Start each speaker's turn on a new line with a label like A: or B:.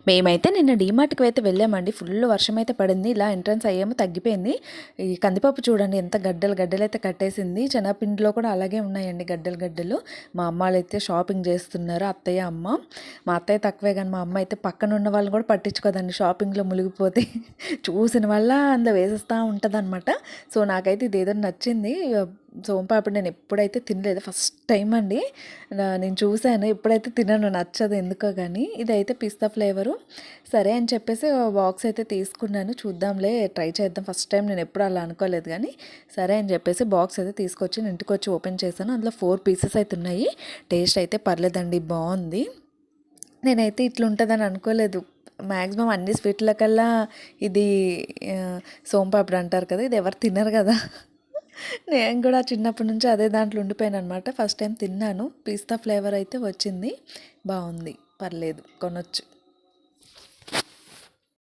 A: మేమైతే నిన్న డీమార్ట్కి అయితే వెళ్ళామండి. ఫుల్ వర్షం అయితే పడింది. ఇలా ఎంట్రన్స్ అయ్యామో తగ్గిపోయింది. ఈ కందిపప్పు చూడండి ఎంత గడ్డలు గడ్డలు అయితే కట్టేసింది. శనగపిండిలో కూడా అలాగే ఉన్నాయండి గడ్డలు గడ్డలు. మా అమ్మ వాళ్ళైతే షాపింగ్ చేస్తున్నారు, అత్తయ్య అమ్మ. మా అత్తయ్య తక్కువే కానీ మా అమ్మ అయితే పక్కన ఉన్న వాళ్ళని కూడా పట్టించుకోదండి. షాపింగ్లో మునిగిపోతే చూసిన వల్ల అందులో వేసేస్తూ ఉంటుంది అనమాట. సో నాకైతే ఇదేదో నచ్చింది. సోంపాపిడి నేను ఎప్పుడైతే తినలేదు, ఫస్ట్ టైం అండి నేను చూశాను. ఎప్పుడైతే తినను, నచ్చదు ఎందుకో కానీ. ఇదైతే పిస్తా ఫ్లేవరు. సరే అని చెప్పేసి బాక్స్ అయితే తీసుకున్నాను. చూద్దాంలే, ట్రై చేద్దాం. ఫస్ట్ టైం నేను ఎప్పుడు అలా అనుకోలేదు కానీ సరే అని చెప్పేసి బాక్స్ అయితే తీసుకొచ్చి ఇంటికి వచ్చి ఓపెన్ చేశాను. అందులో 4 పీసెస్ అయితే ఉన్నాయి. టేస్ట్ అయితే పర్లేదండి, బాగుంది. నేనైతే ఇట్లా ఉంటుందని అనుకోలేదు. మ్యాక్సిమం అన్ని స్వీట్ల కల్లా ఇది సోంపాపిడి అంటారు కదా, ఇది ఎవరు తినరు కదా. నేను కూడా చిన్నప్పటి నుంచి అదే దాంట్లో ఉండిపోయాను అనమాట. ఫస్ట్ టైం తిన్నాను. పిస్తా ఫ్లేవర్ అయితే వచ్చింది, బాగుంది, పర్లేదు, కొనొచ్చు.